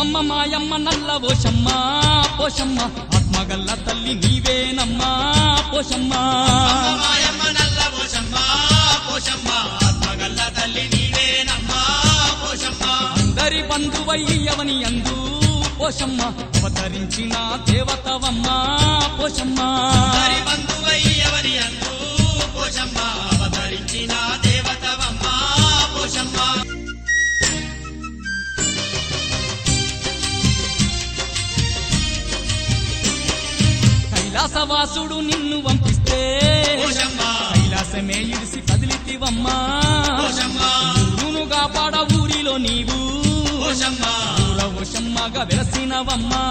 అమ్మ మాయమ్మ నల్ల పోషమ్మ పోషమ్మ ఆత్మగల్ల తల్లి నీవేనమ్మా పోషమ్మ మాయమ్మ నల్ల పోషమ్మ పోషమ్మ ఆత్మగల్ల తల్లి నీవేనమ్మా పోషమ్మ అందరి బంధువయ్యవని అందు పోషమ్మ అవతరించిన దేవతవమ్మ పోషమ్మ అందరి బంధువయ్యవని అందు పోషమ్మ అవతరించిన దేవతవమ్మ పోషమ్మ కైలాసవాసుడు నిన్ను పంపిస్తే కైలాసమే ఇడిసి కదిలితివమ్మా ఊరునుగా పాడ ఊరిలో నీవు ఊర ఓషమ్మగా వెలసినవమ్మా